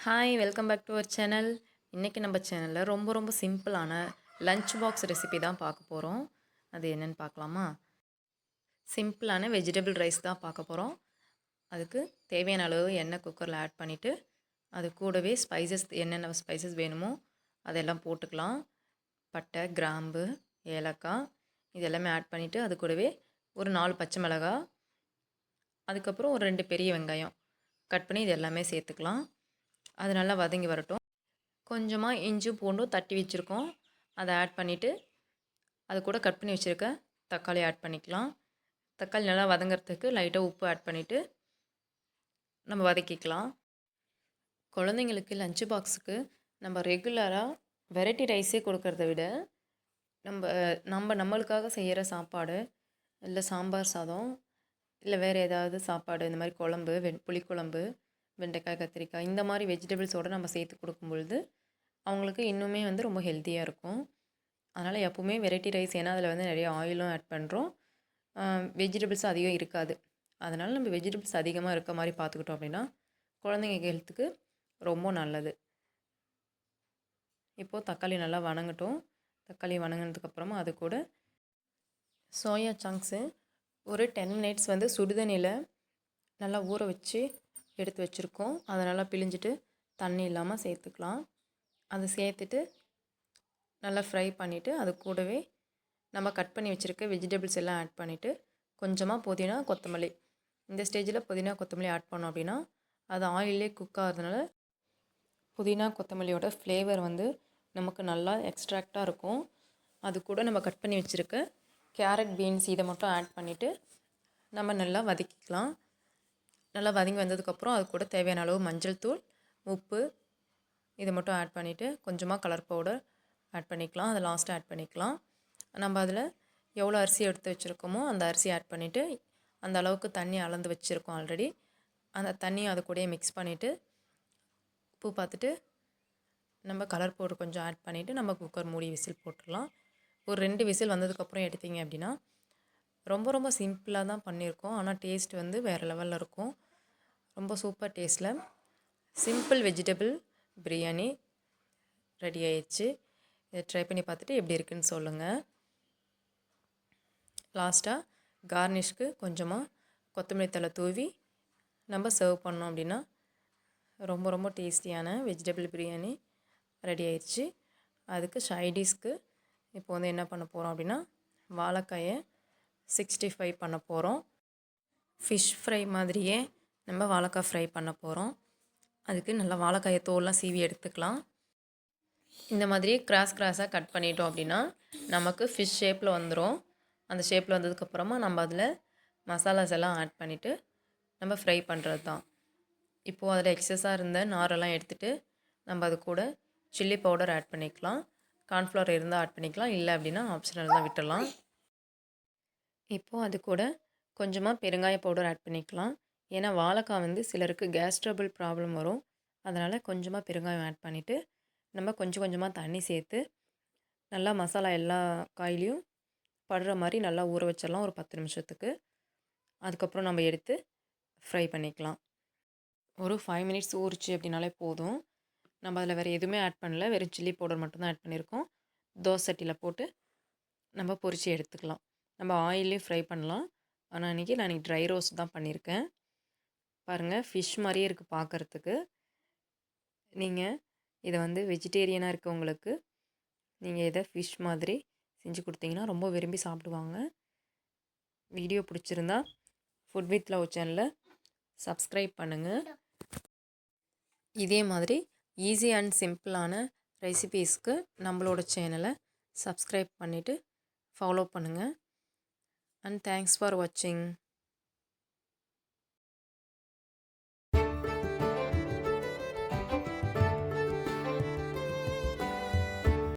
Hi welcome back to our channel. இன்றைக்கி நம்ம சேனலில் ரொம்ப சிம்பிளான லஞ்ச் பாக்ஸ் ரெசிபி தான் பார்க்க போகிறோம். அது என்னென்னு பார்க்கலாமா? சிம்பிளான வெஜிடபிள் ரைஸ் தான் பார்க்க போகிறோம். அதுக்கு தேவையான அளவு எண்ணெய் குக்கரில் ஆட் பண்ணிவிட்டு அது கூடவே ஸ்பைசஸ் என்னென்ன ஸ்பைசஸ் வேணுமோ அதெல்லாம் போட்டுக்கலாம். பட்டை, கிராம்பு, ஏலக்காய் இது எல்லாமே ஆட் பண்ணிவிட்டு அது கூடவே ஒரு 4 பச்சை மிளகாய், அதுக்கப்புறம் ஒரு 2 பெரிய வெங்காயம் கட் பண்ணி இது எல்லாமே சேர்த்துக்கலாம். அது நல்லா வதங்கி வரட்டும். கொஞ்சமாக இஞ்சி பூண்டும் தட்டி வச்சுருக்கோம், அதை ஆட் பண்ணிவிட்டு அது கூட கட் பண்ணி வச்சுருக்க தக்காளி ஆட் பண்ணிக்கலாம். தக்காளி நல்லா வதங்கிறதுக்கு லைட்டாக உப்பு ஆட் பண்ணிவிட்டு நம்ம வதக்கிக்கலாம். குழந்தைங்களுக்கு லஞ்ச் பாக்ஸுக்கு நம்ம ரெகுலராக வெரைட்டி ரைஸே கொடுக்கறத விட நம்மளுக்காக செய்கிற சாப்பாடு, இல்லை சாம்பார் சாதம், இல்லை வேறு ஏதாவது சாப்பாடு, இந்த மாதிரி குழம்பு, புளிக்குழம்பு, வெண்டைக்காய், கத்திரிக்காய் இந்த மாதிரி வெஜிடபிள்ஸோடு நம்ம சேர்த்து கொடுக்கும்பொழுது அவங்களுக்கு இன்னுமே ரொம்ப ஹெல்த்தியாக இருக்கும். அதனால் எப்போவுமே வெரைட்டி ரைஸ், ஏன்னா அதில் நிறைய ஆயிலும் ஆட் பண்ணுறோம், வெஜிடபிள்ஸ் அதிகம் இருக்காது. அதனால் நம்ம வெஜிடபிள்ஸ் அதிகமாக இருக்க மாதிரி பார்த்துக்கிட்டோம் அப்படின்னா குழந்தைங்க ஹெல்த்துக்கு ரொம்ப நல்லது. இப்போது தக்காளி நல்லா வணங்கட்டும். தக்காளி வணங்கினதுக்கப்புறமா அது கூட சோயா சங்க்ஸு ஒரு 10 மினிட்ஸ் சுடுதண்ணியில் நல்லா ஊற வச்சு எடுத்து வச்சுருக்கோம். அதை நல்லா பிழிஞ்சிட்டு தண்ணி இல்லாமல் சேர்த்துக்கலாம். அதை சேர்த்துட்டு நல்லா ஃப்ரை பண்ணிவிட்டு அது கூடவே நம்ம கட் பண்ணி வச்சுருக்க வெஜிடபிள்ஸ் எல்லாம் ஆட் பண்ணிவிட்டு கொஞ்சமாக புதினா, கொத்தமல்லி, இந்த ஸ்டேஜில் புதினா, கொத்தமல்லி ஆட் பண்ணோம் அப்படின்னா அது ஆயிலே குக் ஆகிறதுனால புதினா, கொத்தமல்லியோட ஃப்ளேவர் நமக்கு நல்லா எக்ஸ்ட்ராக்டாக இருக்கும். அது கூட நம்ம கட் பண்ணி வச்சுருக்க கேரட், பீன்ஸ் இதை மட்டும் ஆட் பண்ணிவிட்டு நம்ம நல்லா வதக்கிக்கலாம். நல்லா வதங்கி வந்ததுக்கப்புறம் அது கூட தேவையான அளவு மஞ்சள் தூள், உப்பு இதை மட்டும் ஆட் பண்ணிவிட்டு கொஞ்சமாக கலர் பவுடர் ஆட் பண்ணிக்கலாம். அதை லாஸ்ட்டாக ஆட் பண்ணிக்கலாம். நம்ம அதில் எவ்வளோ அரிசி எடுத்து வச்சுருக்கோமோ அந்த அரிசி ஆட் பண்ணிவிட்டு அந்த அளவுக்கு தண்ணி அளந்து வச்சுருக்கோம் ஆல்ரெடி. அந்த தண்ணியை அது கூடயே மிக்ஸ் பண்ணிவிட்டு உப்பு பார்த்துட்டு நம்ம கலர் பவுடர் கொஞ்சம் ஆட் பண்ணிவிட்டு நம்ம குக்கர் மூடி விசில் போட்டுடலாம். ஒரு 2 விசில் வந்ததுக்கப்புறம் எடுத்திங்க அப்படின்னா ரொம்ப சிம்பிளாக தான் பண்ணியிருக்கோம். ஆனால் டேஸ்ட் வேறு லெவலில் இருக்கும். ரொம்ப சூப்பர் டேஸ்ட்டில் சிம்பிள் வெஜிடபிள் பிரியாணி ரெடி ஆயிடுச்சு. இதை ட்ரை பண்ணி பார்த்துட்டு எப்படி இருக்குன்னு சொல்லுங்கள். லாஸ்ட்டாக கார்னிஷ்க்கு கொஞ்சமாக கொத்தமல்லி தழை தூவி நம்ம சர்வ் பண்ணோம் அப்படின்னா ரொம்ப டேஸ்டியான வெஜிடபிள் பிரியாணி ரெடி ஆயிடுச்சு. அதுக்கு சைடிஷ்க்கு இப்போ என்ன பண்ண போகிறோம் அப்படின்னா வாழைக்காயை 65 பண்ண போகிறோம். ஃபிஷ் ஃப்ரை மாதிரியே நம்ம வாழைக்காய் ஃப்ரை பண்ண போகிறோம். அதுக்கு நல்லா வாழைக்காயை தோல்லாம் சீவி எடுத்துக்கலாம். இந்த மாதிரி கிராஸாக கட் பண்ணிட்டோம் அப்படின்னா நமக்கு ஃபிஷ் ஷேப்பில் வந்துடும். அந்த ஷேப்பில் வந்ததுக்கப்புறமா நம்ம அதில் மசாலாஸ் எல்லாம் ஆட் பண்ணிவிட்டு நம்ம ஃப்ரை பண்ணுறது தான். இப்போது அதில் எக்ஸஸாக இருந்த நாரெல்லாம் எடுத்துகிட்டு நம்ம அது கூட சில்லி பவுடர் ஆட் பண்ணிக்கலாம். கார்ன்ஃப்ளவர் இருந்தால் ஆட் பண்ணிக்கலாம், இல்லை அப்படின்னா ஆப்ஷனல் தான், விட்டுடலாம். இப்போது அது கூட கொஞ்சமாக பெருங்காய பவுடர் ஆட் பண்ணிக்கலாம். ஏன்னா வாழைக்காய் சிலருக்கு கேஸ் ட்ரபிள் ப்ராப்ளம் வரும். அதனால் கொஞ்சமாக பெருங்காயம் ஆட் பண்ணிவிட்டு நம்ம கொஞ்சமாக தண்ணி சேர்த்து நல்லா மசாலா எல்லா காயிலையும் படுற மாதிரி நல்லா ஊற வச்சிடலாம் ஒரு 10 நிமிஷத்துக்கு. அதுக்கப்புறம் நம்ம எடுத்து ஃப்ரை பண்ணிக்கலாம். ஒரு 5 மினிட்ஸ் ஊறிச்சு அப்படின்னாலே போதும். நம்ம அதில் வேறு எதுவுமே ஆட் பண்ணல, வெறும் சில்லி பவுடர் மட்டும்தான் ஆட் பண்ணியிருக்கோம். தோசை சட்டியில் போட்டு நம்ம பொரித்து எடுத்துக்கலாம். நம்ம ஆயிலே ஃப்ரை பண்ணலாம். ஆனால் நான் ட்ரை ரோஸ்ட் தான் பண்ணியிருக்கேன். பாருங்கள், ஃபிஷ் மாதிரியே இருக்குது பார்க்குறதுக்கு. நீங்கள் இதை வெஜிடேரியனாக இருக்கவங்களுக்கு நீங்கள் இதை ஃபிஷ் மாதிரி செஞ்சு கொடுத்தீங்கன்னா ரொம்ப விரும்பி சாப்பிடுவாங்க. வீடியோ பிடிச்சிருந்தா ஃபுட் வித் லவ் சேனலை சப்ஸ்கிரைப் பண்ணுங்கள். இதே மாதிரி ஈஸி அண்ட் சிம்பிளான ரெசிபீஸ்க்கு நம்மளோட சேனலை சப்ஸ்கிரைப் பண்ணிவிட்டு ஃபாலோ பண்ணுங்கள். அண்ட் தேங்க்ஸ் ஃபார் வாட்சிங்.